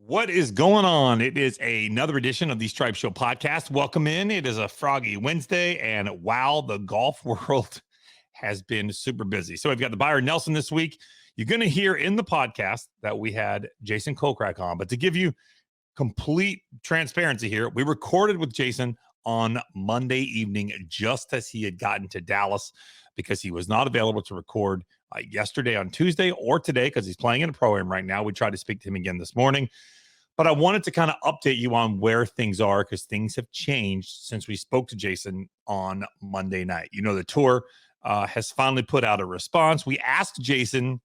What is going on? It is another edition of the Stripe Show podcast. Welcome in. It is a Froggy Wednesday, and wow, the golf world has been super busy. So we've got the Byron Nelson this week. You're going to hear in the podcast that we had Jason Koch on, but to give you complete transparency here, we recorded with Jason on Monday evening just as he had gotten to Dallas because he was not available to record yesterday on Tuesday or today because he's playing in a pro-am right now. We tried to speak to him again this morning, but I wanted to kind of update you on where things are because things have changed since we spoke to Jason on Monday night. You know, the tour has finally put out a response. We asked Jason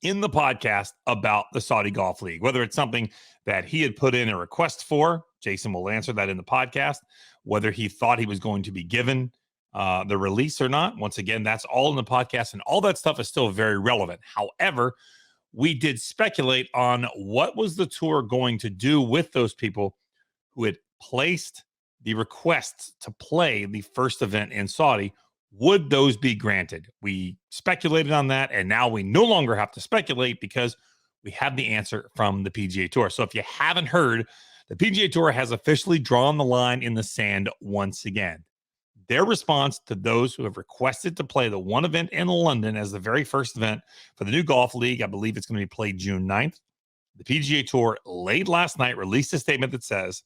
in the podcast about the Saudi Golf League, whether it's something that he had put in a request for. Jason will answer that in the podcast, whether he thought he was going to be given the release or not. Once again, that's all in the podcast, and all that stuff is still very relevant. However, we did speculate on what was the tour going to do with those people who had placed the requests to play the first event in Saudi. Would those be granted? We speculated on that, and now we no longer have to speculate because we have the answer from the PGA Tour. So if you haven't heard, the PGA Tour has officially drawn the line in the sand once again. Their response to those who have requested to play the one event in London as the very first event for the new golf league, I believe it's going to be played June 9th. The PGA Tour late last night released a statement that says,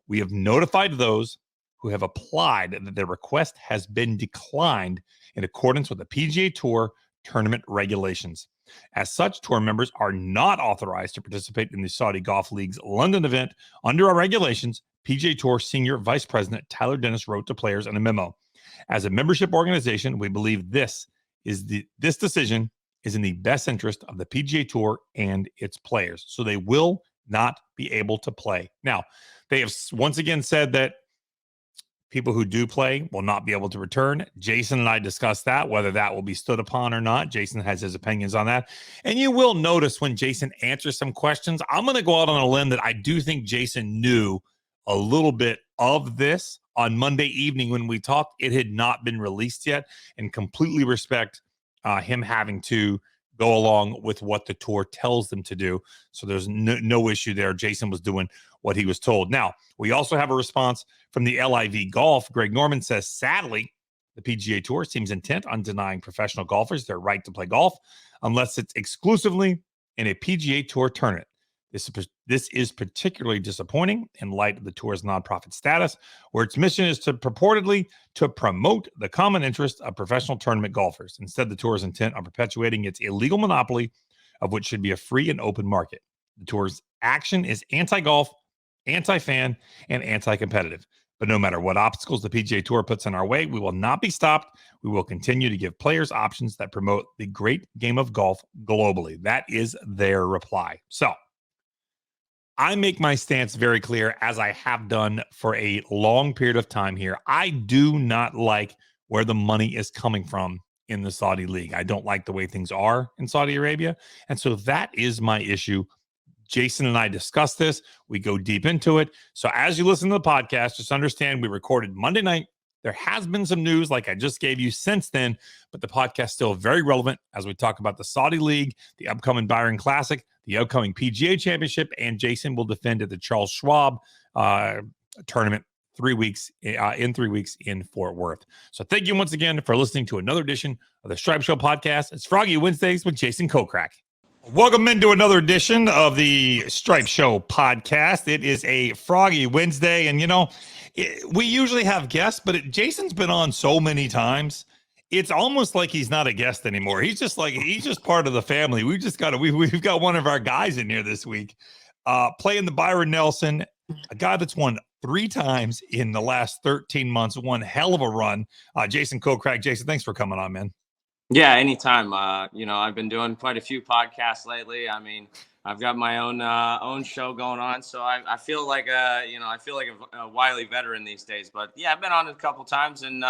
"We have notified those who have applied that their request has been declined in accordance with the PGA Tour tournament regulations. As such, tour members are not authorized to participate in the Saudi Golf League's London event under our regulations." PGA Tour Senior Vice President Tyler Dennis wrote to players in a memo. "As a membership organization, we believe this decision is in the best interest of the PGA Tour and its players." So they will not be able to play. Now, they have once again said that people who do play will not be able to return. Jason and I discussed that, whether that will be stood upon or not. Jason has his opinions on that. And you will notice when Jason answers some questions, I'm going to go out on a limb that I do think Jason knew a little bit of this on Monday evening when we talked. It had not been released yet, and completely respect him having to go along with what the tour tells them to do. So there's no issue there. Jason was doing what he was told. Now, we also have a response from the LIV Golf. Greg Norman says, sadly, the PGA Tour seems intent on denying professional golfers their right to play golf unless it's exclusively in a PGA Tour tournament. This is particularly disappointing in light of the tour's nonprofit status, where its mission is to purportedly to promote the common interest of professional tournament golfers. Instead, the tour is intent on perpetuating its illegal monopoly of what should be a free and open market. The tour's action is anti-golf, anti-fan, and anti-competitive. But no matter what obstacles the PGA Tour puts in our way, we will not be stopped. We will continue to give players options that promote the great game of golf globally. That is their reply. So I make my stance very clear, as I have done for a long period of time here. I do not like where the money is coming from in the Saudi League. I don't like the way things are in Saudi Arabia. And so that is my issue. Jason and I discussed this. We go deep into it. So as you listen to the podcast, just understand we recorded Monday night. There has been some news like I just gave you since then, but the podcast is still very relevant as we talk about the Saudi League, the upcoming Byron Classic, the upcoming PGA Championship, and Jason will defend at the Charles Schwab tournament in 3 weeks in Fort Worth. So thank you once again for listening to another edition of the Stripe Show podcast. It's Froggy Wednesdays with Jason Koch. Welcome into another edition of the Stripe Show podcast. It is a Froggy Wednesday, and we usually have guests, but Jason's been on so many times. It's almost like he's not a guest anymore. He's just part of the family. We've got one of our guys in here this week, playing the Byron Nelson, a guy that's won 3 times in the last 13 months. One hell of a run. Jason Koch. Jason, thanks for coming on, man. Yeah, anytime. I've been doing quite a few podcasts lately. I mean, I've got my own show going on, so I feel like a wily veteran these days. But yeah, I've been on it a couple times, and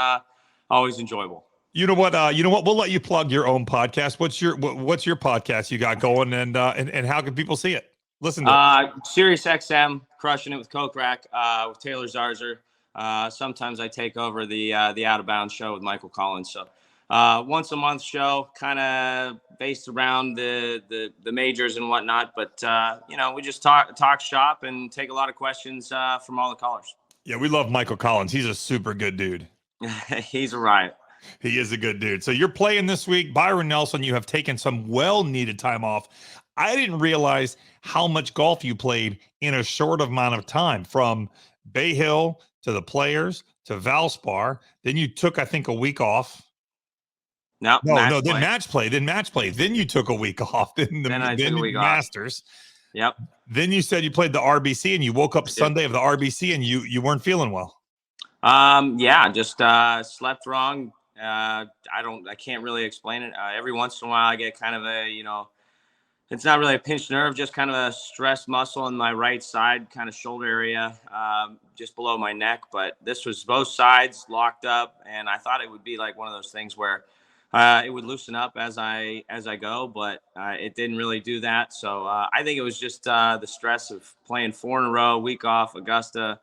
always enjoyable. You know what? We'll let you plug your own podcast. What's your podcast you got going, and how can people see it? Listen to it. Sirius XM, crushing it with Koch with Taylor Zarzer. Sometimes I take over the Out of Bounds show with Michael Collins. So once a month show, kind of based around the majors and whatnot. But we just talk shop and take a lot of questions from all the callers. Yeah, we love Michael Collins. He's a super good dude. He's a riot. He is a good dude. So you're playing this week. Byron Nelson, you have taken some well-needed time off. I didn't realize how much golf you played in a short amount of time, from Bay Hill to the Players to Valspar. Then you took, I think, a week off. No, then match play. Then you took a week off. Then I took a week Masters. Off. Yep. Then you said you played the RBC and you woke up Sunday of the RBC and you weren't feeling well. Just slept wrong. I can't really explain it. Every once in a while I get kind of it's not really a pinched nerve, just kind of a stress muscle in my right side, kind of shoulder area, just below my neck. But this was both sides locked up, and I thought it would be like one of those things where it would loosen up as I go, but it didn't really do that. So I think it was just the stress of playing 4 in a row, week off, Augusta,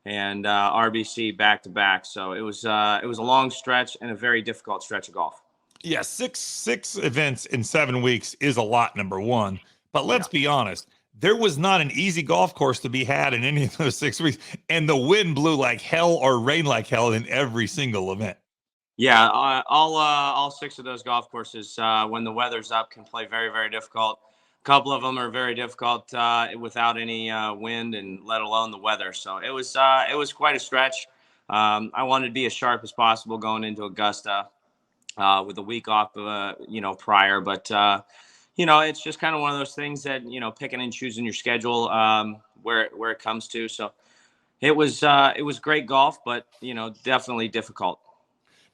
and RBC back to back. So it was a long stretch and a very difficult stretch of golf. Yeah, six events in 7 weeks is a lot, number one. But let's be honest, there was not an easy golf course to be had in any of those 6 weeks, and the wind blew like hell or rained like hell in every single event. Yeah, all 6 of those golf courses, when the weather's up, can play very, very difficult. A couple of them are very difficult without any wind, and let alone the weather. So it was quite a stretch. I wanted to be as sharp as possible going into Augusta with a week off, prior. But it's just kind of one of those things that picking and choosing your schedule where it comes to. So it was great golf, but definitely difficult.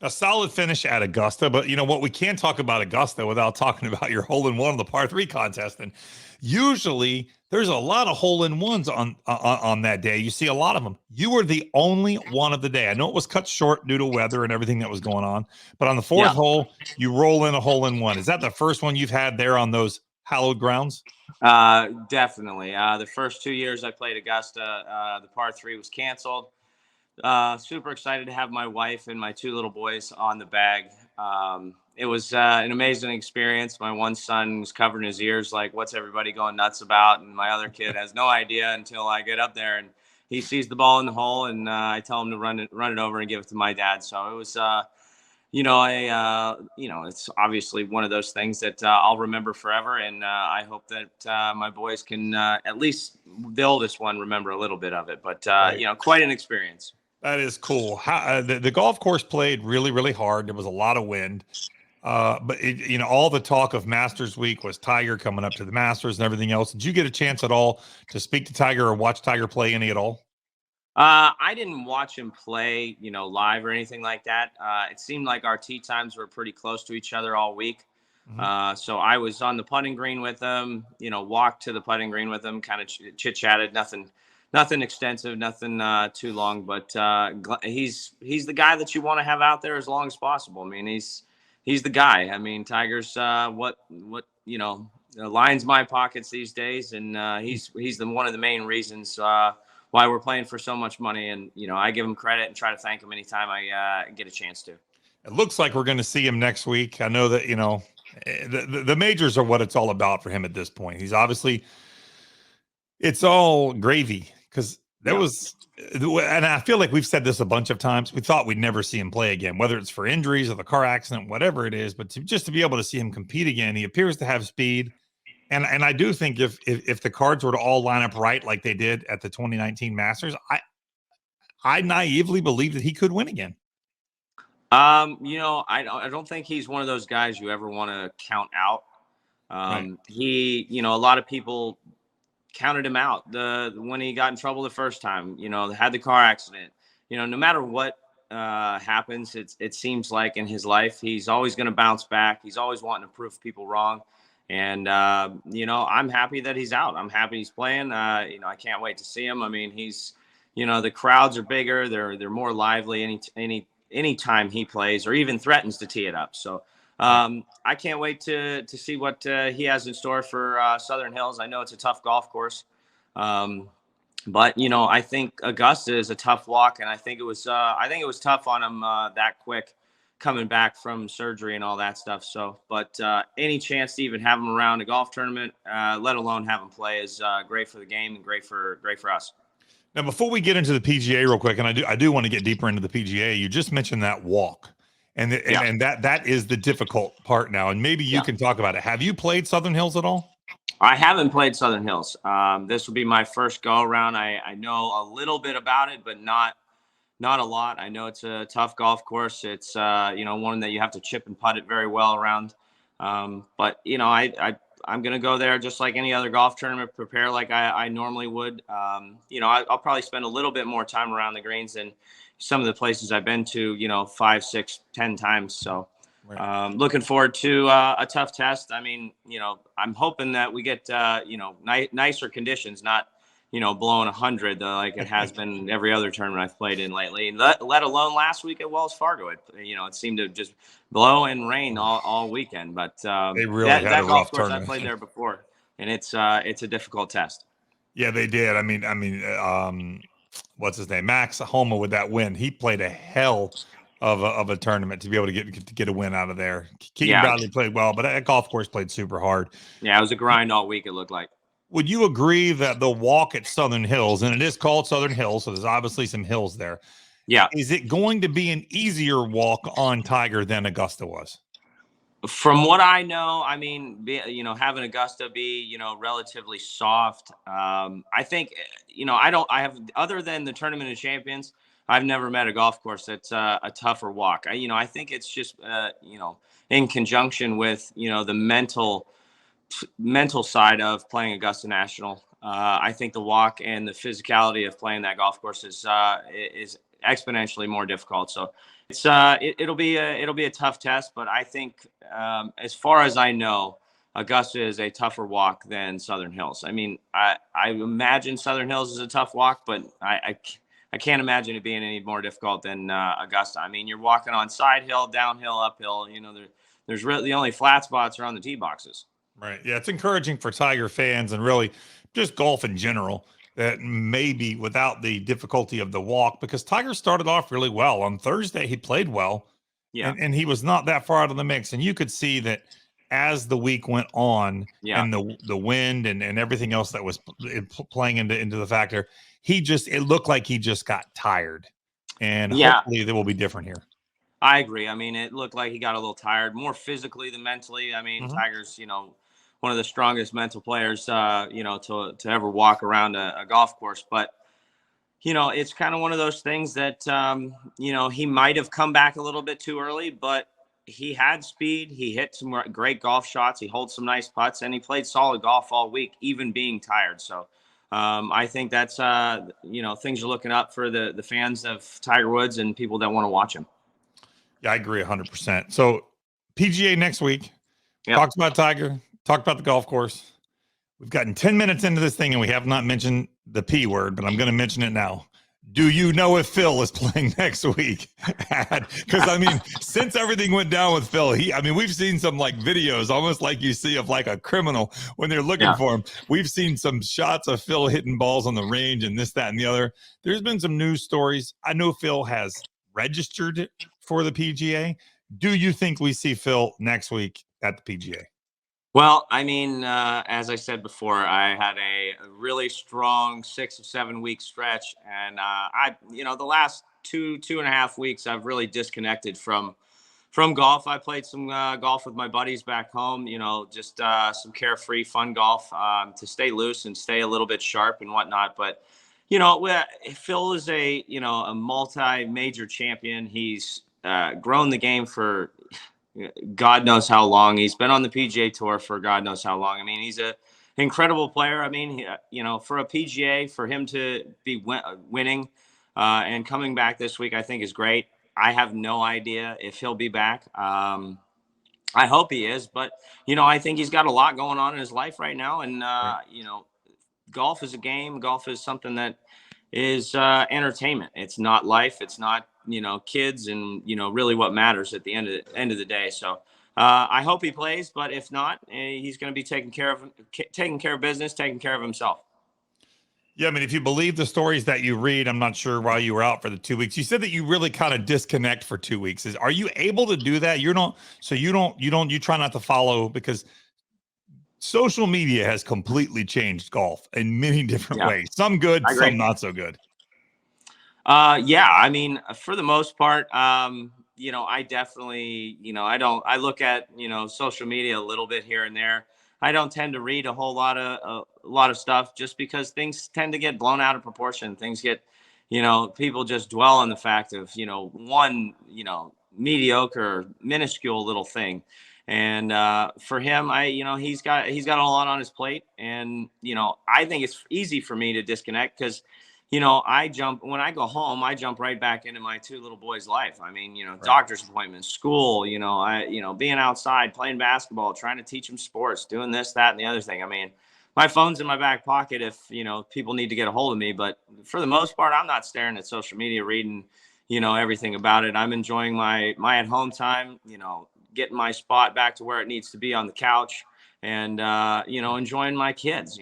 A solid finish at Augusta, but what, we can't talk about Augusta without talking about your hole-in-one on the par 3 contest. And usually there's a lot of hole-in-ones on that day. You see a lot of them. You were the only one of the day. I know it was cut short due to weather and everything that was going on, but on the 4th hole, you roll in a hole-in-one. Is that the first one you've had there on those hallowed grounds? Definitely. The first 2 years I played Augusta, the par 3 was canceled. Super excited to have my wife and my 2 little boys on the bag. It was an amazing experience. My one son was covering his ears like, what's everybody going nuts about? And my other kid has no idea until I get up there and he sees the ball in the hole, and I tell him to run it over and give it to my dad. So it was it's obviously one of those things that I'll remember forever. And I hope that my boys can, at least the oldest one, remember a little bit of it. But, quite an experience. That is cool. The golf course played really, really hard. There was a lot of wind. But all the talk of Masters Week was Tiger coming up to the Masters and everything else. Did you get a chance at all to speak to Tiger or watch Tiger play any at all? I didn't watch him play, live or anything like that. It seemed like our tee times were pretty close to each other all week. Mm-hmm. So I was on the putting green with him, walked to the putting green with him, kind of chit-chatted, nothing extensive, nothing too long, but he's the guy that you want to have out there as long as possible. I mean, he's the guy. I mean, Tiger's what lines my pockets these days, and he's one of the main reasons why we're playing for so much money. And I give him credit and try to thank him anytime I get a chance to. It looks like we're going to see him next week. I know that the majors are what it's all about for him at this point. He's obviously, it's all gravy. Because there was, and I feel like we've said this a bunch of times, we thought we'd never see him play again, whether it's for injuries or the car accident, whatever it is. But just to be able to see him compete again, he appears to have speed. And I do think if the cards were to all line up right like they did at the 2019 Masters, I naively believe that he could win again. I don't think he's one of those guys you ever want to count out. Right. He, a lot of people counted him out when he got in trouble the first time, had the car accident. No matter what happens, it seems like in his life, he's always going to bounce back. He's always wanting to prove people wrong. And, I'm happy that he's out. I'm happy he's playing. I can't wait to see him. I mean, he's, the crowds are bigger. They're more lively any time he plays or even threatens to tee it up. So I can't wait to see what he has in store for Southern Hills. I know it's a tough golf course, but I think Augusta is a tough walk, and I think it was tough on him that quick coming back from surgery and all that stuff. So, but any chance to even have him around a golf tournament, let alone have him play, is great for the game and great for us. Now, before we get into the PGA real quick, and I do want to get deeper into the PGA, you just mentioned that walk, and that is the difficult part now. And maybe you can talk about it. Have you played Southern Hills at all? I haven't played Southern Hills. This will be my first go around. I know a little bit about it, but not a lot. I know it's a tough golf course. It's one that you have to chip and putt it very well around. But I'm going to go there just like any other golf tournament, prepare like I normally would. I'll probably spend a little bit more time around the greens than some of the places I've been to, 5, 6, 10 times. So looking forward to a tough test. I mean, I'm hoping that we get, nicer conditions, not, blowing 100 like it has been every other tournament I've played in lately. And let alone last week at Wells Fargo. It seemed to just blow and rain all weekend. But they really had that a golf course tournament. I played there before, and it's a difficult test. Yeah, they did. I mean, what's his name? Max Homa with that win. He played a hell of a tournament to be able to get a win out of there. Keaton Bradley played well, but that golf course played super hard. Yeah, it was a grind all week, it looked like. Would you agree that the walk at Southern Hills, and it is called Southern Hills, so there's obviously some hills there. Yeah. Is it going to be an easier walk on Tiger than Augusta was? From what I know, I mean, having Augusta be, relatively soft. I think, I have, other than the Tournament of Champions, I've never met a golf course that's a tougher walk. I think it's just, in conjunction with, the mental side of playing Augusta National. I think the walk and the physicality of playing that golf course is exponentially more difficult. So it'll be a tough test, but I think as far as I know, Augusta is a tougher walk than Southern Hills. I mean, I imagine Southern Hills is a tough walk, but I can't imagine it being any more difficult than Augusta. I mean, you're walking on side hill, downhill, uphill. There's really the only flat spots are on the tee boxes. Right. Yeah, it's encouraging for Tiger fans and really just golf in general that maybe without the difficulty of the walk, because Tiger started off really well. On Thursday, he played well, and he was not that far out of the mix. And you could see that as the week went on and the wind and everything else that was playing into the factor, it looked like he just got tired. And hopefully they will be different here. I agree. I mean, it looked like he got a little tired, more physically than mentally. I mean, Tiger's, one of the strongest mental players, to ever walk around a golf course. But, it's kind of one of those things that, he might have come back a little bit too early, but he had speed. He hit some great golf shots. He holds some nice putts, and he played solid golf all week, even being tired. So I think that's, things are looking up for the fans of Tiger Woods and people that want to watch him. Yeah, I agree 100%. So PGA next week, yep. Talks about Tiger, talk about the golf course. We've gotten 10 minutes into this thing and we have not mentioned the P word, but I'm going to mention it now. Do you know if Phil is playing next week? Because I mean, since everything went down with Phil, we've seen some like videos, almost like you see of like a criminal when they're looking for him. We've seen some shots of Phil hitting balls on the range and this, that, and the other. There's been some news stories. I know Phil has registered for the PGA. Do you think we see Phil next week at the PGA? Well, I mean, as I said before, I had a really strong 6 or 7 week stretch, and the last 2.5 weeks, I've really disconnected from golf. I played some golf with my buddies back home, just some carefree, fun golf to stay loose and stay a little bit sharp and whatnot. But Phil is a multi-major champion. He's grown the game for God knows how long. He's been on the PGA Tour for God knows how long. I mean, he's an incredible player. I mean, for a PGA, for him to be winning and coming back this week, I think is great. I have no idea if he'll be back. I hope he is, but I think he's got a lot going on in his life right now, and golf is a game. Golf is something that is entertainment. It's not life. It's not kids and really what matters at the end of the day. So I hope he plays, but if not, he's going to be taking care of business, taking care of himself. Yeah, I mean, if you believe the stories that you read, I'm not sure why you were out for the 2 weeks. You said that you really kind of disconnect for 2 weeks. Are you able to do that? You try not to follow because social media has completely changed golf in many different Yeah, ways. Some good, I agree. some not so good. Yeah, I mean, for the most part, I definitely, I look at, social media a little bit here and there. I don't tend to read a lot of stuff just because things tend to get blown out of proportion. Things get, people just dwell on the fact of, one, mediocre, minuscule little thing. And for him, he's got a lot on his plate, and I think it's easy for me to disconnect because when I go home, I jump right back into my two little boys' life. I mean, Right. doctor's appointments, school, being outside, playing basketball, trying to teach them sports, doing this, that, and the other thing. I mean, my phone's in my back pocket if, people need to get a hold of me. But for the most part, I'm not staring at social media, reading, everything about it. I'm enjoying my at home time, getting my spot back to where it needs to be on the couch, and enjoying my kids.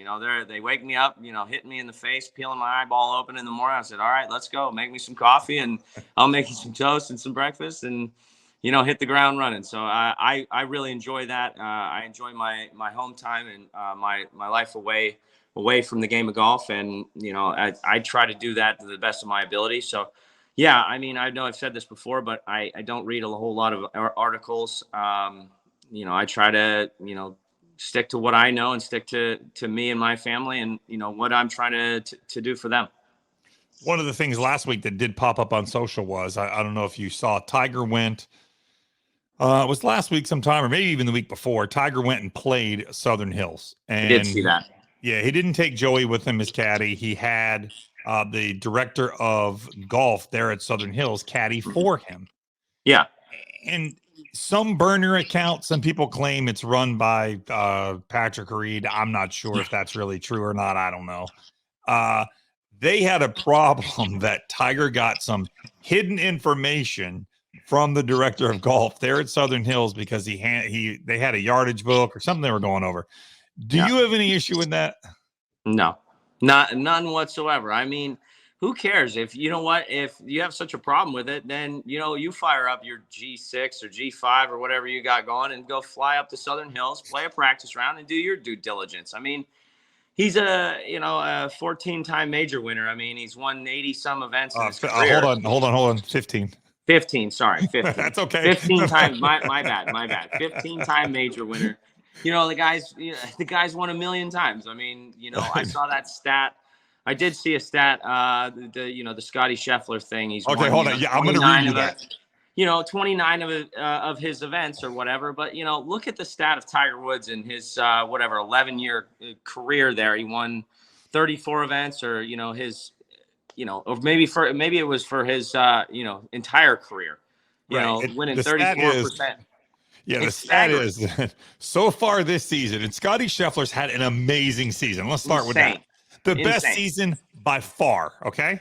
They wake me up, hitting me in the face, peeling my eyeball open in the morning. I said, all right, let's go, make me some coffee, and I'll make you some toast and some breakfast, and hit the ground running. So I really enjoy that. I enjoy my home time and my life away from the game of golf, and I try to do that to the best of my ability. So yeah, I mean, I know I've said this before, but I don't read a whole lot of articles. I try to stick to what I know and stick to me and my family, and what I'm trying to do for them. One of the things last week that did pop up on social was, I don't know if you saw, Tiger went, it was last week sometime, or maybe even the week before. Tiger went and played Southern Hills. I did see And that. yeah, he didn't take Joey with him as caddy. He had the director of golf there at Southern Hills caddy for him. Yeah. And some burner account, some people claim it's run by Patrick Reed. I'm not sure if that's really true or not. I don't know. They had a problem that Tiger got some hidden information from the director of golf there at Southern Hills because they had a yardage book or something they were going over. Do you have any issue with that? No, none whatsoever. I mean, who cares if if you have such a problem with it, then you fire up your G6 or G5 or whatever you got going and go fly up to Southern Hills, play a practice round, and do your due diligence. I mean, he's a 14-time major winner. I mean, he's won 80 some events in his career. Hold on. 15. 15, sorry, 15. That's okay. 15 times. My bad. 15-time major winner. The guy's won a million times. I mean, I saw that stat. I did see a stat. The Scotty Scheffler thing. He's okay. Hold on. Yeah, I'm going to read you that. 29 of his events or whatever. But look at the stat of Tiger Woods in his 11-year career. There, he won 34 events, or his. Or maybe it was for his entire career. Winning 34%. Yeah, the stat is so far this season, and Scotty Scheffler's had an amazing season. Let's start with that. The best season by far, okay?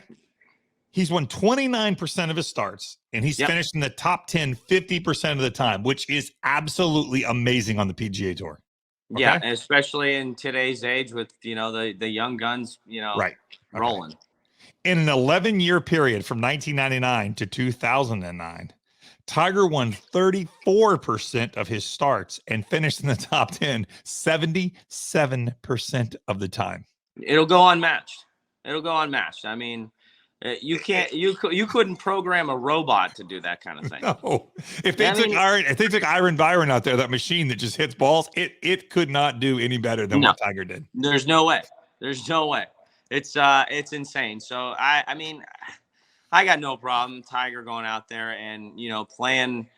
He's won 29% of his starts, and he's finished in the top 10 50% of the time, which is absolutely amazing on the PGA Tour. Okay? Yeah, especially in today's age with, the young guns, rolling. In an 11-year period from 1999 to 2009, Tiger won 34% of his starts and finished in the top 10 77% of the time. It'll go unmatched. I mean, you couldn't program a robot to do that kind of thing. No. If they took Iron Byron out there, that machine that just hits balls, it could not do any better than what Tiger did. There's no way. It's insane. So I mean, I got no problem Tiger going out there and playing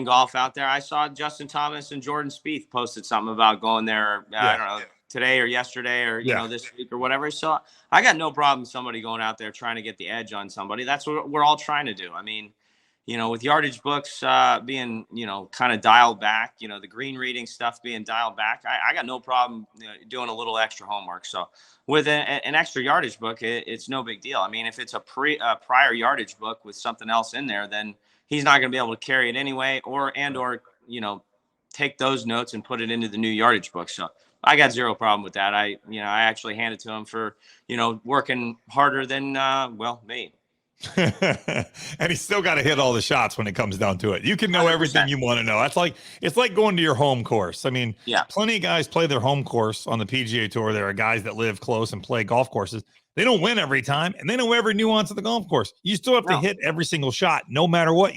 golf out there. I saw Justin Thomas and Jordan Spieth posted something about going there. I don't know, today or yesterday or this week or whatever. So I got no problem somebody going out there trying to get the edge on somebody. That's what we're all trying to do. I mean, with yardage books being kind of dialed back, the green reading stuff being dialed back, I got no problem doing a little extra homework. So with an extra yardage book, it's no big deal. I mean, if it's a prior yardage book with something else in there, then he's not going to be able to carry it anyway, or take those notes and put it into the new yardage book. So I got zero problem with that. I actually handed to him for, working harder than, me. And he's still got to hit all the shots when it comes down to it. You can know everything 100%. you want to know. It's like going to your home course. I mean, Yeah. plenty of guys play their home course on the PGA Tour. There are guys that live close and play golf courses. They don't win every time, and they know every nuance of the golf course. You still have to No. hit every single shot, no matter what,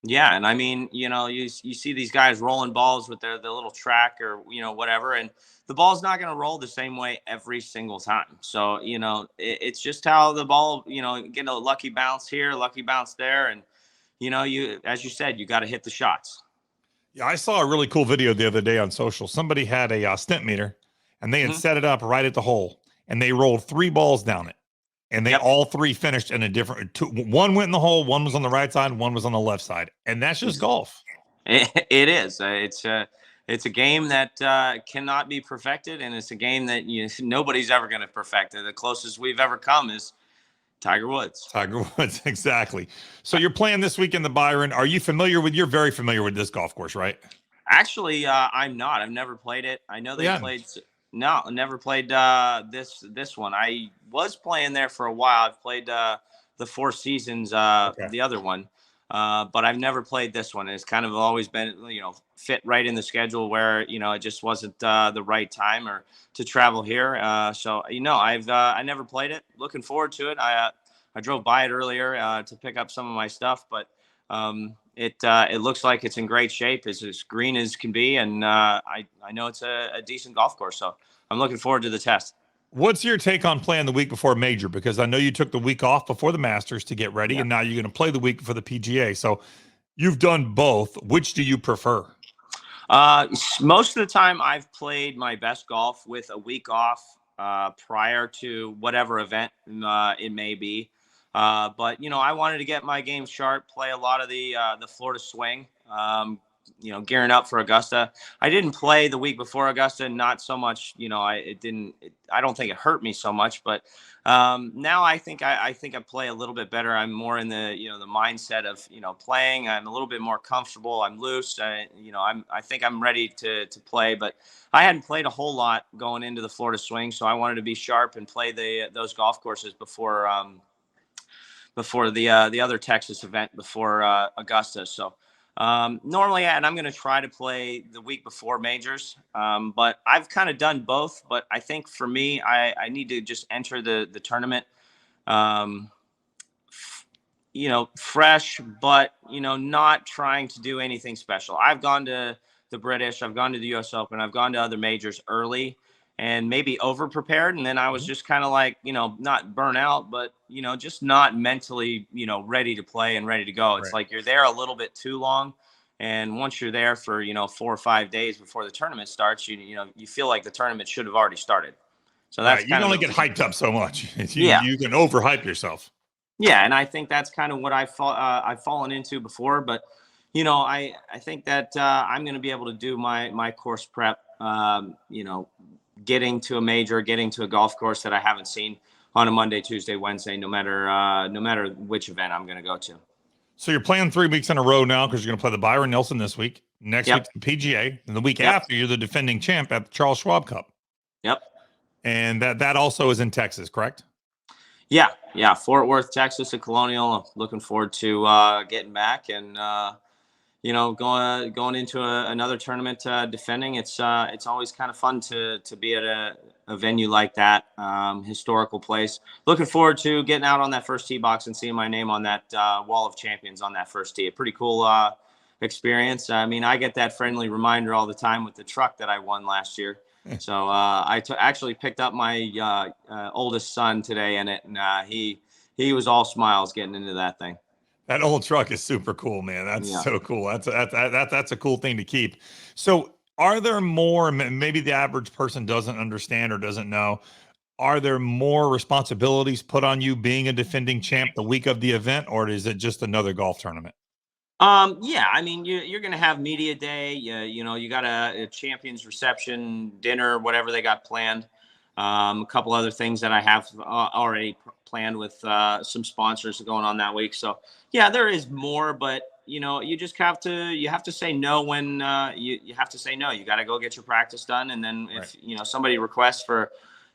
Yeah, and I mean, you see these guys rolling balls with their little track or whatever, and the ball's not going to roll the same way every single time. So it's just how the ball, get a lucky bounce here, lucky bounce there, and you, as you said, you got to hit the shots. Yeah, I saw a really cool video the other day on social. Somebody had a stent meter, and they had set it up right at the hole, and they rolled 3 balls down it. And they all 3 finished in a different. One went in the hole, one was on the right side, one was on the left side, and that's just golf. It is. It's a game that cannot be perfected, and it's a game that nobody's ever going to perfect. The closest we've ever come is Tiger Woods. Tiger Woods, exactly. So you're playing this week in the Byron. Are you familiar with? You're very familiar with this golf course, right? Actually, I'm not. I've never played it. I know they played. No, never played this one. I was playing there for a while. I've played the Four Seasons, the other one, but I've never played this one. It's kind of always been, fit right in the schedule where it just wasn't the right time or to travel here. So I never played it. Looking forward to it. I drove by it earlier to pick up some of my stuff, but it looks like it's in great shape. It's as green as can be, and I know it's a decent golf course. So I'm looking forward to the test. What's your take on playing the week before a major? Because I know you took the week off before the Masters to get ready, and now you're going to play the week before the PGA. So you've done both. Which do you prefer? Most of the time, I've played my best golf with a week off prior to whatever event it may be. But I wanted to get my game sharp, play a lot of the Florida swing, gearing up for Augusta. I didn't play the week before Augusta, not so much, I don't think it hurt me so much, but now I think I play a little bit better. I'm more in the, the mindset of, playing. I'm a little bit more comfortable. I'm loose. I think I'm ready to play, but I hadn't played a whole lot going into the Florida swing. So I wanted to be sharp and play those golf courses before the other Texas event before Augusta. So normally, and I'm going to try to play the week before majors, but I've kind of done both. But I think for me, I need to just enter the tournament, fresh, but, not trying to do anything special. I've gone to the British, I've gone to the US Open, I've gone to other majors early and maybe over prepared. And then I was just kind of like, not burn out, but, just not mentally, ready to play and ready to go. It's like you're there a little bit too long. And once you're there for, 4 or 5 days before the tournament starts, you feel like the tournament should have already started. So that's you can only get hyped up so much. You can overhype yourself. Yeah. And I think that's kind of what I've fallen into before, but I think that I'm going to be able to do my course prep, getting to a major, getting to a golf course that I haven't seen on a Monday, Tuesday, Wednesday, no matter which event I'm going to go to. So you're playing 3 weeks in a row now because you're going to play the Byron Nelson this week. Next week, the PGA, and the week after, you're the defending champ at the Charles Schwab Cup. Yep. And that also is in Texas, correct? Yeah. Fort Worth, Texas, at Colonial. I'm looking forward to getting back and going into another tournament, defending. It's always kind of fun to be at a venue like that, historical place. Looking forward to getting out on that first tee box and seeing my name on that wall of champions on that first tee. A pretty cool experience. I mean, I get that friendly reminder all the time with the truck that I won last year. So I actually picked up my oldest son today in it, and he was all smiles getting into that thing. That old truck is super cool, man. That's so cool. That's a cool thing to keep. So are there more, maybe the average person doesn't understand or doesn't know, are there more responsibilities put on you being a defending champ the week of the event, or is it just another golf tournament? Yeah, I mean, you're going to have media day. You got a champions reception, dinner, whatever they got planned. A couple other things that I have already planned with some sponsors going on that week. So yeah, there is more, but you just have to say no when you have to say no. You got to go get your practice done. And then if, somebody requests for,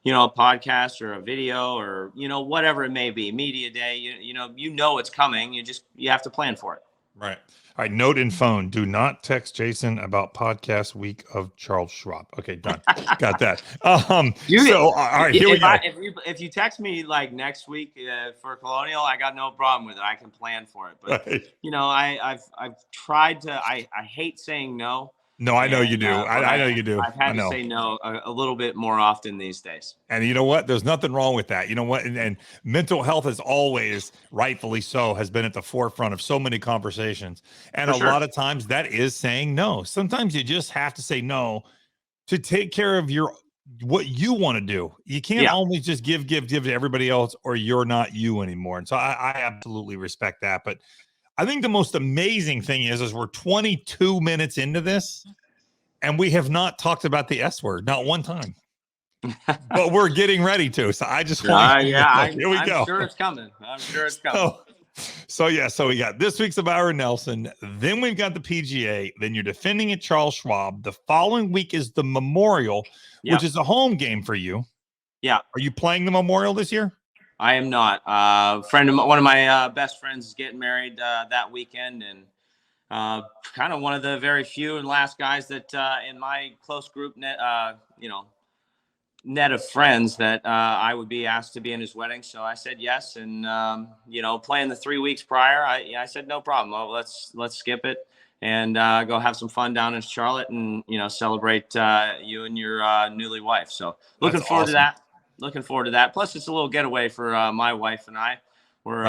a podcast or a video or, whatever it may be, media day, it's coming. You have to plan for it. Right. All right. Note in phone. Do not text Jason about podcast week of Charles Schwab. Okay, done. Got that. All right, here we go. If you text me like next week for Colonial, I got no problem with it. I can plan for it. But right. I've tried to. I hate saying no. No, I know you do. I know you do. I've had to say no a little bit more often these days. And you know what? There's nothing wrong with that. You know what? And mental health has always, rightfully so, has been at the forefront of so many conversations. And a lot of times that is saying no. Sometimes you just have to say no to take care of what you want to do. You can't always just give to everybody else, or you're not you anymore. And so I absolutely respect that. But I think the most amazing thing is we're 22 minutes into this and we have not talked about the S word, not one time. But we're getting ready to. So I just want to here we go. I'm sure it's coming. So we got this week's of Byron Nelson. Then we've got the PGA. Then you're defending at Charles Schwab. The following week is the Memorial, which is a home game for you. Yeah. Are you playing the Memorial this year? I am not. One of my best friends is getting married that weekend, and kind of one of the very few and last guys that in my close group net of friends that I would be asked to be in his wedding. So I said yes, and playing the 3 weeks prior, I said no problem. Well, let's skip it and go have some fun down in Charlotte, and celebrate you and your newly wife. So looking forward to that. Looking forward to that. Plus, it's a little getaway for my wife and I. We're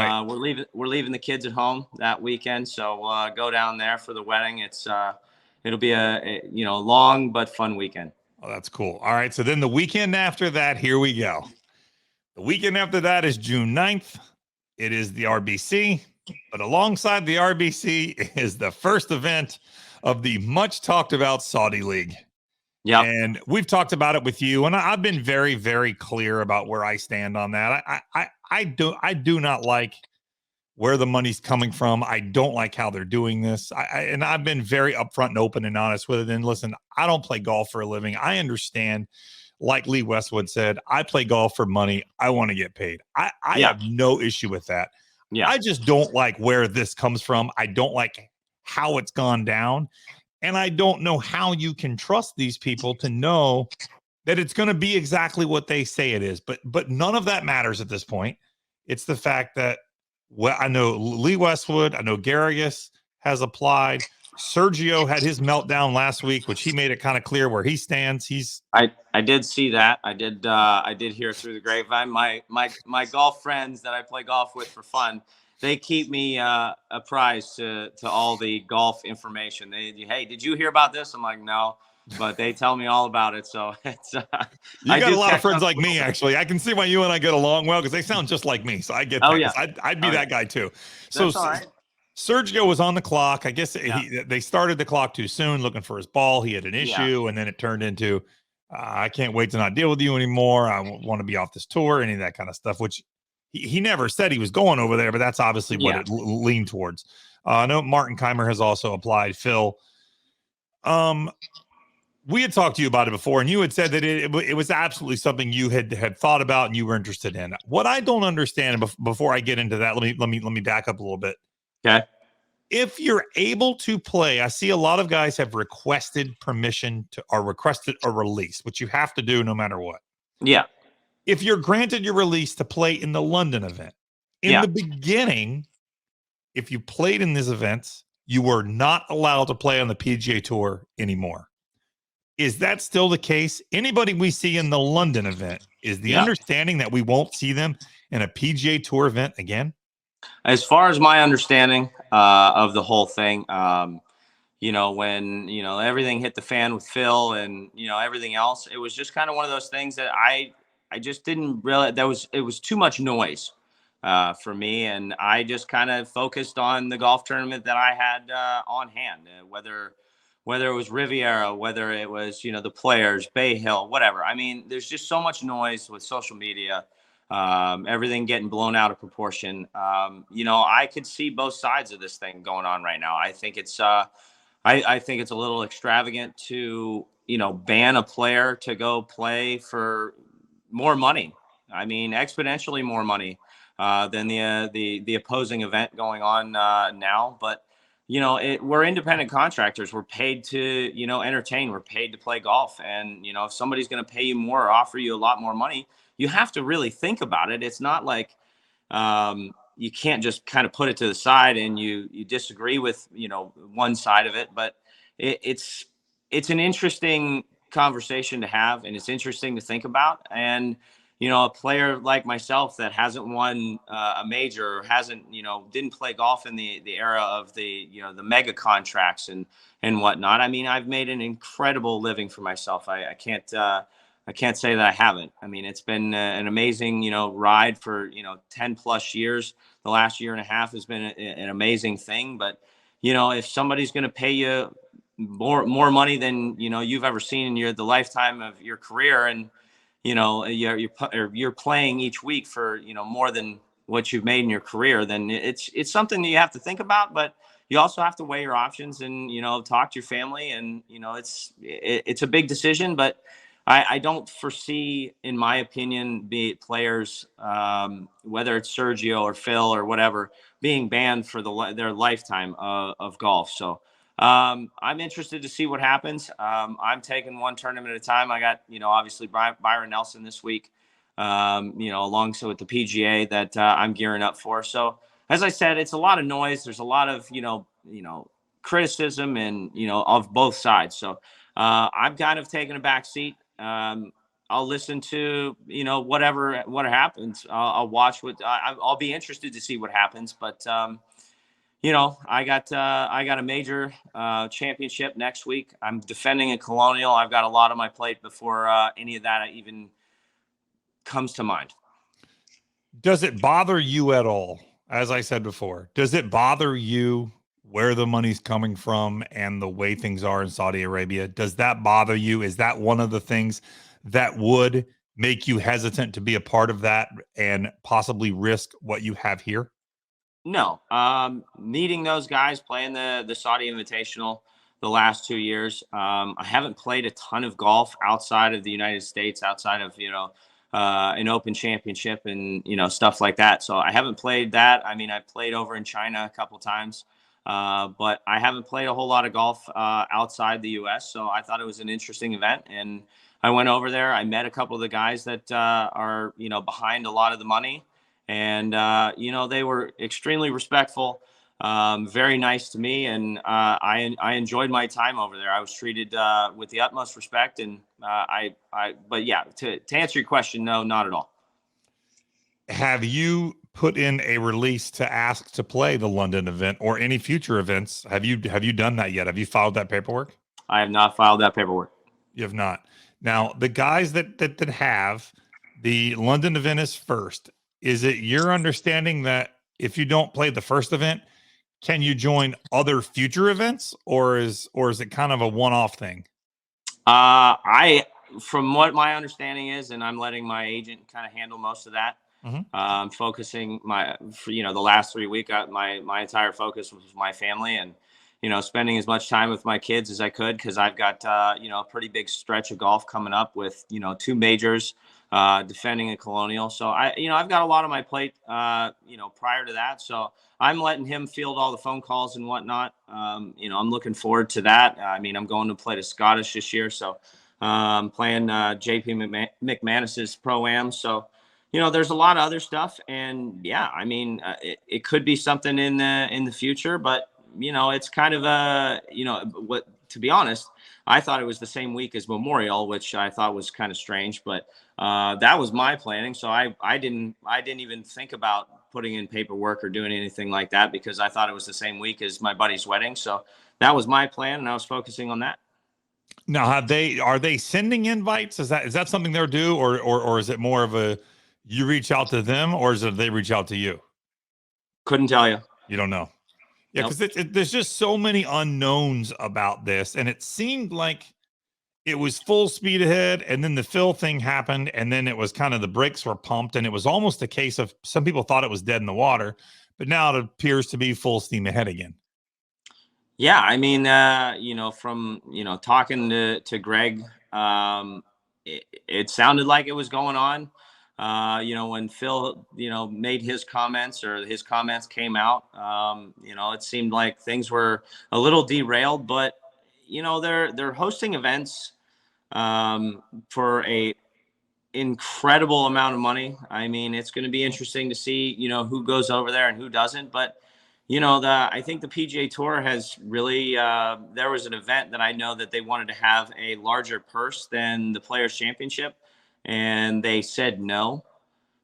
leaving the kids at home that weekend, so we'll go down there for the wedding. It'll be a long but fun weekend. Oh, that's cool. All right, so then the weekend after that, here we go. The weekend after that is June 9th. It is the RBC, but alongside the RBC is the first event of the much talked about Saudi League. Yeah, and we've talked about it with you, and I've been very, very clear about where I stand on that. I do not like where the money's coming from. I don't like how they're doing this. And I've been very upfront and open and honest with it. And listen, I don't play golf for a living. I understand, like Lee Westwood said, I play golf for money. I want to get paid. I have no issue with that. Yeah, I just don't like where this comes from. I don't like how it's gone down. And I don't know how you can trust these people to know that it's going to be exactly what they say it is. But none of that matters at this point. It's the fact that I know Lee Westwood, I know Garrigus has applied. Sergio had his meltdown last week, which he made it kind of clear where he stands. I did see that. I did hear through the grapevine. My golf friends that I play golf with for fun, they keep me apprised to all the golf information. Hey, did you hear about this? I'm like, no, but they tell me all about it. So it's you got a lot of friends like me, actually. I can see why you and I get along well because they sound just like me. So I get that. Yeah. I'd be that guy too. So right. Sergio was on the clock. I guess they started the clock too soon, looking for his ball. He had an issue, and then it turned into, I can't wait to not deal with you anymore. I want to be off this tour, any of that kind of stuff, which he never said he was going over there, but that's obviously what it leaned towards. I know Martin Keimer has also applied. Phil, we had talked to you about it before, and you had said that it was absolutely something you had thought about and you were interested in. What I don't understand, before I get into that, let me back up a little bit. Okay. If you're able to play, I see a lot of guys have requested permission or requested a release, which you have to do no matter what. Yeah. If you're granted your release to play in the London event, in the beginning, if you played in these events, you were not allowed to play on the PGA Tour anymore. Is that still the case? Anybody we see in the London event, is the understanding that we won't see them in a PGA Tour event again? As far as my understanding of the whole thing, when, everything hit the fan with Phil and, everything else, it was just kind of one of those things that I just didn't realize it was too much noise for me. And I just kind of focused on the golf tournament that I had on hand, whether it was Riviera, whether it was, the Players, Bay Hill, whatever. I mean, there's just so much noise with social media everything getting blown out of proportion. I could see both sides of this thing going on right now. I think it's I think it's a little extravagant to, ban a player to go play for more money. I mean, exponentially more money than the opposing event going on now. But we're independent contractors. We're paid to entertain. We're paid to play golf. And if somebody's going to pay you more or offer you a lot more money, you have to really think about it. It's not like you can't just kind of put it to the side and you disagree with one side of it. But it's an interesting conversation to have, and it's interesting to think about. And a player like myself that hasn't won a major, or hasn't didn't play golf in the era of the the mega contracts and whatnot. I mean, I've made an incredible living for myself. I can't say that I haven't. I mean, it's been an amazing, ride for, 10 plus years. The last year and a half has been an amazing thing. But, if somebody's going to pay you more money than, you've ever seen in the lifetime of your career, and, you're playing each week for, more than what you've made in your career, then it's something that you have to think about. But you also have to weigh your options and, talk to your family. And, it's a big decision, but I don't foresee, in my opinion, be it players, whether it's Sergio or Phil or whatever, being banned for their lifetime of golf. So I'm interested to see what happens. I'm taking one tournament at a time. I got, obviously Byron Nelson this week, alongside with the PGA that I'm gearing up for. So as I said, it's a lot of noise. There's a lot of, criticism and, of both sides. So I've kind of taken a back seat. I'll listen to what happens. I'll watch I'll be interested to see what happens. But I got a major championship next week. I'm defending a Colonial. I've got a lot on my plate before any of that even comes to mind. Does it bother you at all? As I said before, does it bother you where the money's coming from and the way things are in Saudi Arabia? Does that bother you? Is that one of the things that would make you hesitant to be a part of that and possibly risk what you have here? No. Meeting those guys, playing the Saudi Invitational the last 2 years. I haven't played a ton of golf outside of the United States, outside of, an Open Championship and, stuff like that. So I haven't played that. I mean, I played over in China a couple times. But I haven't played a whole lot of golf outside the U.S., so I thought it was an interesting event. And I went over there. I met a couple of the guys that are, behind a lot of the money. And, they were extremely respectful, very nice to me. And I enjoyed my time over there. I was treated with the utmost respect. And but yeah, to answer your question, no, not at all. Have you put in a release to ask to play the London event or any future events? Have you done that yet? Have you filed that paperwork? I have not filed that paperwork. You have not. Now, the guys that have the London event is first. Is it your understanding that if you don't play the first event, can you join other future events, or is it kind of a one-off thing? From what my understanding is, and I'm letting my agent kind of handle most of that. Mm-hmm. Focusing the last 3 weeks, my entire focus was my family and, spending as much time with my kids as I could. Cause I've got, a pretty big stretch of golf coming up with, 2 majors, defending a Colonial. So I've got a lot on my plate, prior to that. So I'm letting him field all the phone calls and whatnot. I'm looking forward to that. I mean, I'm going to play the Scottish this year. So, playing, JP McManus's Pro-Am. So, there's a lot of other stuff, and yeah, I mean, it could be something in the future, but it's kind of to be honest, I thought it was the same week as Memorial, which I thought was kind of strange, but that was my planning. So I didn't even think about putting in paperwork or doing anything like that because I thought it was the same week as my buddy's wedding. So that was my plan, and I was focusing on that. Now, are they sending invites? Is that something they're due, or is it more of a you reach out to them, or is it they reach out to you? Couldn't tell you. You don't know. Yeah, Nope. because there's just so many unknowns about this, and it seemed like it was full speed ahead, and then the Phil thing happened, and then it was kind of the brakes were pumped, and it was almost a case of some people thought it was dead in the water, but now it appears to be full steam ahead again. Yeah, I mean, from talking to Greg, it sounded like it was going on. When Phil, made his comments or his comments came out, it seemed like things were a little derailed. But they're hosting events for a incredible amount of money. I mean, it's going to be interesting to see, who goes over there and who doesn't. But I think the PGA Tour has really. There was an event that I know that they wanted to have a larger purse than the Players Championship, and they said no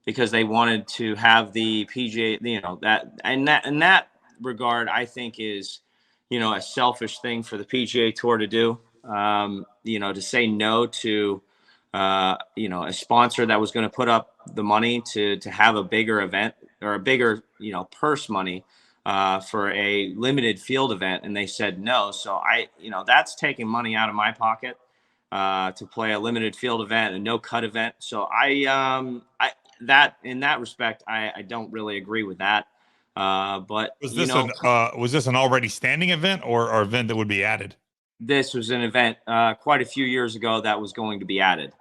because they wanted to have the PGA. That regard, I think is, a selfish thing for the PGA Tour to do. To say no to, a sponsor that was going to put up the money to have a bigger event or a bigger, purse money for a limited field event, and they said no. So that's taking money out of my pocket to play a limited field event, a no cut event. So that in that respect, I don't really agree with that. But was this an already standing event or event that would be added? This was an event quite a few years ago that was going to be added.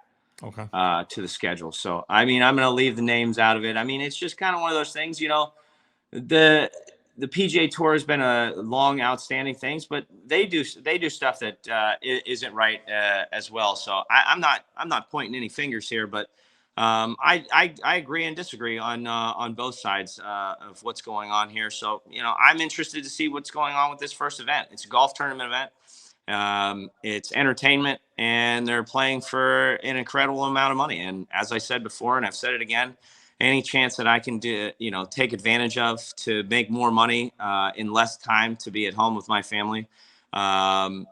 Okay. To the schedule. So, I mean, I'm going to leave the names out of it. I mean, it's just kind of one of those things, the PGA Tour has been a long outstanding things, but they do stuff that isn't right as well. So I'm not pointing any fingers here, but I agree and disagree on both sides of what's going on here. So, I'm interested to see what's going on with this first event. It's a golf tournament event. It's entertainment, and they're playing for an incredible amount of money. And as I said before, and I've said it again, any chance that I can take advantage of to make more money in less time to be at home with my family, I'm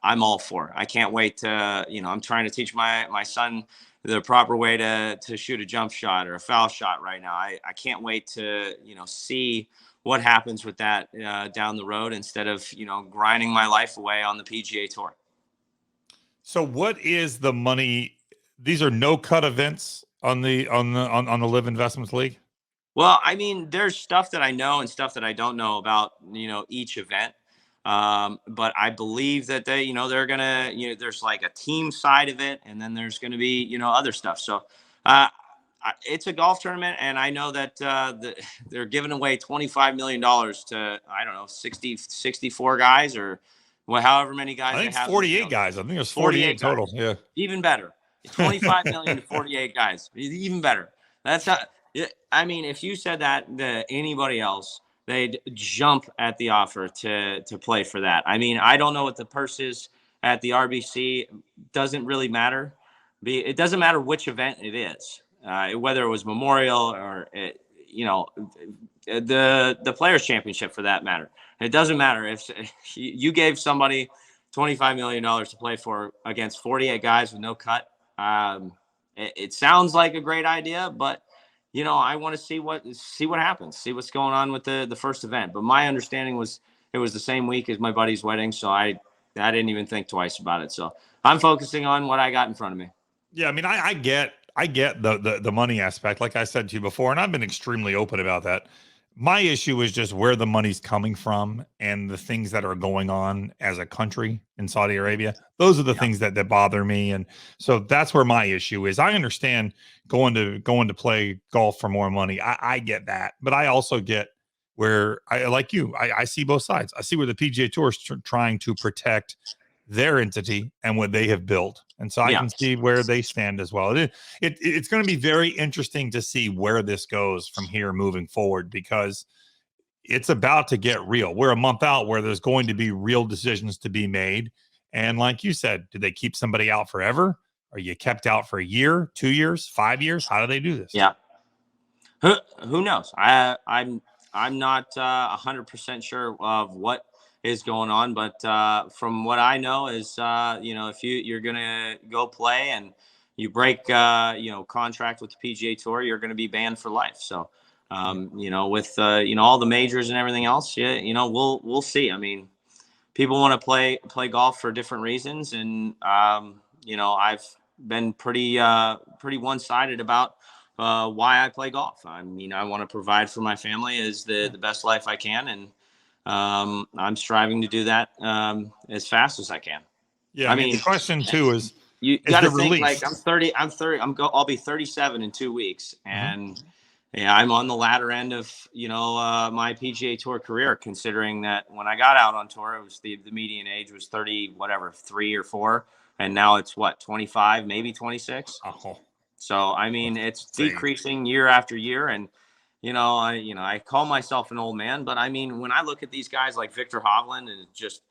all for. I can't wait to, I'm trying to teach my son the proper way to shoot a jump shot or a foul shot right now. I can't wait to, see what happens with that down the road instead of, grinding my life away on the PGA Tour. So what is the money? These are no cut events on the Live Investments League. Well, I mean, there's stuff that I know and stuff that I don't know about, each event. But I believe that they're gonna, there's like a team side of it, and then there's going to be, other stuff. So, it's a golf tournament, and I know that they're giving away $25 million to, I don't know, 64 guys or however many guys. I think they have 48 guys. I think there's 48 total. Guys. Yeah, even better. 25 million to 48 guys, even better. That's not. I mean, if you said that to anybody else, they'd jump at the offer to play for that. I mean, I don't know what the purse is at the RBC. Doesn't really matter. It doesn't matter which event it is. Whether it was Memorial or the Players Championship for that matter. It doesn't matter if you gave somebody $25 million to play for against 48 guys with no cut. It sounds like a great idea, but I want to see what happens, see what's going on with the first event. But my understanding was it was the same week as my buddy's wedding, so I didn't even think twice about it. So I'm focusing on what I got in front of me. Yeah, I mean, I get the money aspect, like I said to you before, and I've been extremely open about that. My issue is just where the money's coming from and the things that are going on as a country in Saudi Arabia. Those are the things that bother me. And so that's where my issue is. I understand going to play golf for more money. I get that, but I also get where I see both sides. I see where the PGA Tour is trying to protect their entity and what they have built. And so I can see where they stand as well. It's going to be very interesting to see where this goes from here moving forward, because it's about to get real. We're a month out where there's going to be real decisions to be made. And like you said, do they keep somebody out forever? Are you kept out for a year, 2 years, 5 years? How do they do this? Yeah. Who knows? I'm not 100% sure of what is going on, but from what I know is if you're gonna go play and you break contract with the PGA Tour, you're going to be banned for life. So with all the majors and everything else, we'll see. I mean, people want to play golf for different reasons, and I've been pretty one-sided about why I play golf. I mean, I want to provide for my family as the best life I can, and I'm striving to do that as fast as I can. Yeah, I mean, the question too is got to the think release. like I'll be 37 in 2 weeks, and Mm-hmm. yeah, I'm on the latter end of my PGA Tour career. Considering that when I got out on tour, it was the median age was 30, whatever, 3 or 4, and now it's what, 25, maybe 26. Oh, So I mean, it's insane. decreasing year after year, and I call myself an old man, but I mean, when I look at these guys like Victor Hovland and just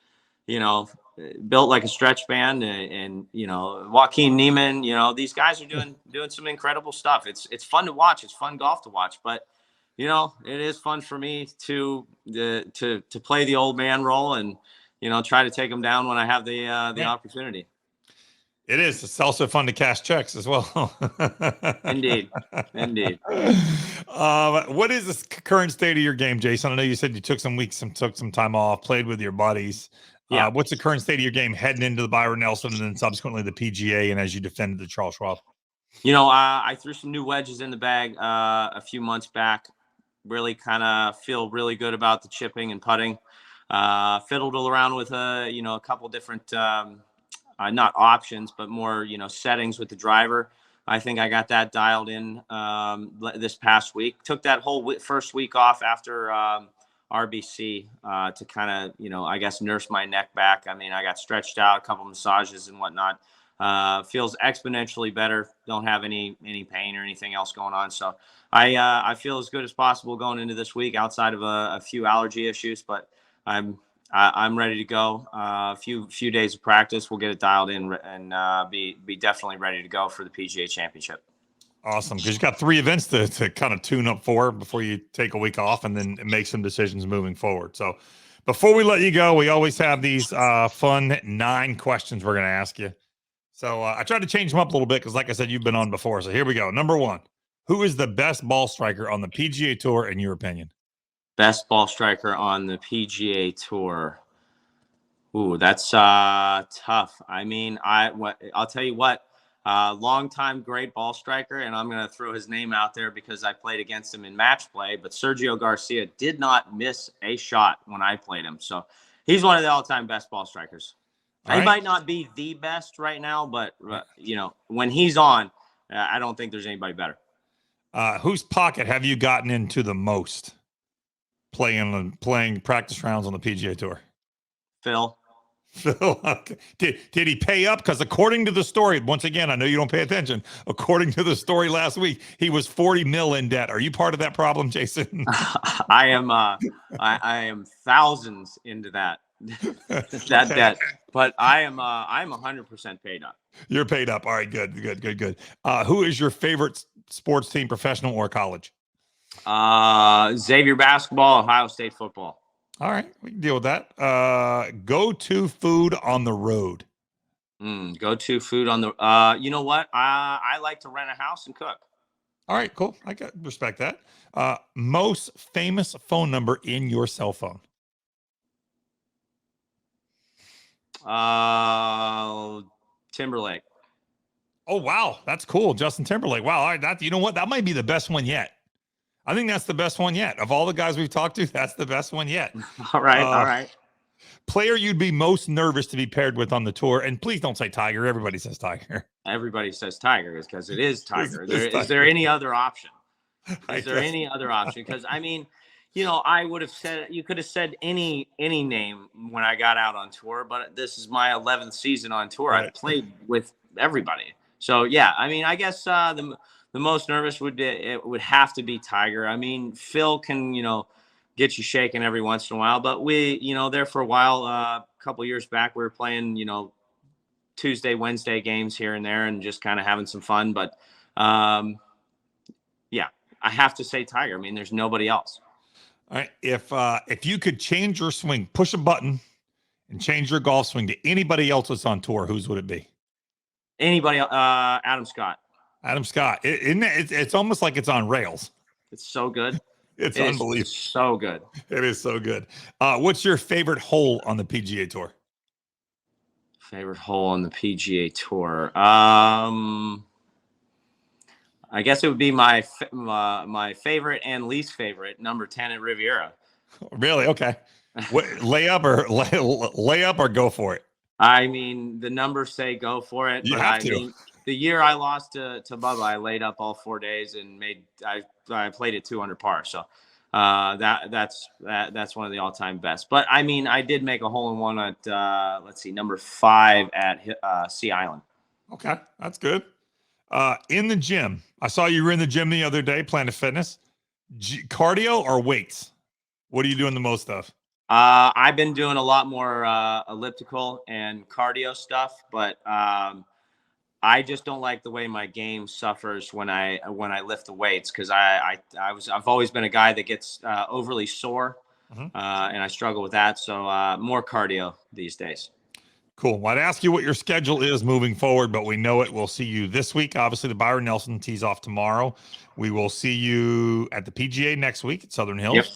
built like a stretch band, and Joaquin Niemann, these guys are doing some incredible stuff. It's fun to watch. It's fun golf to watch, but it is fun for me to play the old man role and try to take them down when I have the opportunity. It is. It's also fun to cash checks as well. Indeed. What is the current state of your game, Jason? I know you said you took some time off, played with your buddies. Yeah. What's the current state of your game heading into the Byron Nelson and then subsequently the PGA, and as you defended the Charles Schwab? I threw some new wedges in the bag a few months back. Really kind of feel really good about the chipping and putting. Fiddled around with a couple different not options, but more settings with the driver. I think I got that dialed in this past week. Took that whole first week off after RBC to kind of I guess nurse my neck back. I mean, I got stretched out, a couple massages and whatnot. Feels exponentially better. Don't have any pain or anything else going on. So I feel as good as possible going into this week, outside of a few allergy issues. But I'm ready to go. A few days of practice, we'll get it dialed in and be definitely ready to go for the PGA Championship. Awesome, because you got 3 events to kind of tune up for before you take a week off and then make some decisions moving forward. So before we let you go, we always have these fun 9 questions we're going to ask you. So I tried to change them up a little bit because, like I said, you've been on before. So here we go. Number 1, who is the best ball striker on the PGA Tour in your opinion? Best ball striker on the PGA Tour. Ooh, that's tough. I mean, I'll tell you what. Long-time great ball striker, and I'm going to throw his name out there because I played against him in match play, but Sergio Garcia did not miss a shot when I played him. So he's one of the all-time best ball strikers. He might not be the best right now, but, when he's on, I don't think there's anybody better. Whose pocket have you gotten into the most playing practice rounds on the PGA Tour? Phil. Okay. Did he pay up? Because according to the story, once again, I know you don't pay attention. According to the story last week, he was 40 mil in debt. Are you part of that problem, Jason? I am thousands into that debt, but I'm 100% paid up. You're paid up. All right, good. Who is your favorite sports team, professional or college? Xavier basketball, Ohio State football. All right, we can deal with that. Go-to food on the road. Go-to food on the. You know what? I like to rent a house and cook. All right, cool. I respect that. Most famous phone number in your cell phone. Timberlake. Oh wow, that's cool, Justin Timberlake. Wow, all right, you know what? That might be the best one yet. I think that's the best one yet. Of all the guys we've talked to, that's the best one yet. All right. Player you'd be most nervous to be paired with on the tour, and please don't say Tiger. Everybody says Tiger. Everybody says Tiger because it is Tiger. Is there any other option? Any other option? Because I mean, I would have said, you could have said any name when I got out on tour, but this is my 11th season on tour. Right. I've played with everybody. So yeah, I mean, I guess the most nervous would have to be Tiger. I mean, Phil can, get you shaking every once in a while, but we, there for a while, a couple of years back, we were playing, Tuesday, Wednesday games here and there and just kind of having some fun. But yeah, I have to say Tiger. I mean, there's nobody else. All right. If you could change your swing, push a button and change your golf swing to anybody else that's on tour, whose would it be? Anybody, Adam Scott. Adam Scott. It's almost like it's on rails. It's so good. It's unbelievable. So good. It is so good. What's your favorite hole on the PGA Tour? Favorite hole on the PGA Tour. I guess it would be my favorite and least favorite, number 10 at Riviera. Really? Okay. Lay up or go for it? I mean, the numbers say go for it, You but have to. mean, the year I lost to Bubba, I laid up all 4 days and I played it 2 under par. So that's one of the all-time best. But I mean, I did make a hole-in-one at number 5 at Sea Island. Okay, that's good. In the gym, I saw you were in the gym the other day, Planet Fitness. Cardio or weights? What are you doing the most of? I've been doing a lot more elliptical and cardio stuff, but I just don't like the way my game suffers when I lift the weights, because I've always been a guy that gets overly sore, and I struggle with that. So more cardio these days. Cool. Well, I'd ask you what your schedule is moving forward, but we know it. We'll see you this week. Obviously, the Byron Nelson tees off tomorrow. We will see you at the PGA next week at Southern Hills. Yep.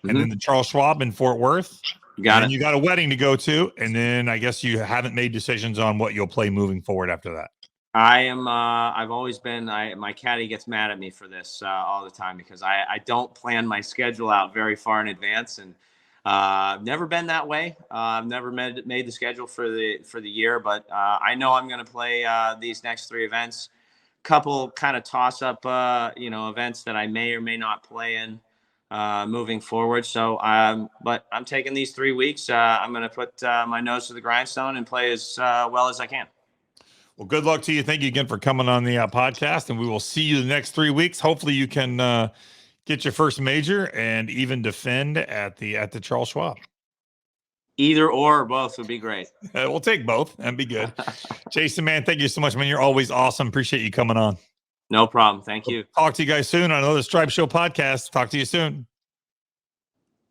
And then the Charles Schwab in Fort Worth. You got it. You got a wedding to go to. And then I guess you haven't made decisions on what you'll play moving forward after that. I am. I've always been. My caddy gets mad at me for this all the time, because I don't plan my schedule out very far in advance, and I've never been that way. I've never made the schedule for the year, but I know I'm going to play these next 3 events. Couple kind of toss up, events that I may or may not play in moving forward. So, but I'm taking these 3 weeks. I'm going to put my nose to the grindstone and play as well as I can. Well, good luck to you. Thank you again for coming on the podcast, and we will see you the next 3 weeks. Hopefully you can get your first major and even defend at the Charles Schwab. Either or both would be great. We'll take both. That'd be good. Jason, man, thank you so much, man. You're always awesome. Appreciate you coming on. No problem. Thank you. Talk to you guys soon on another Stripe Show podcast. Talk to you soon.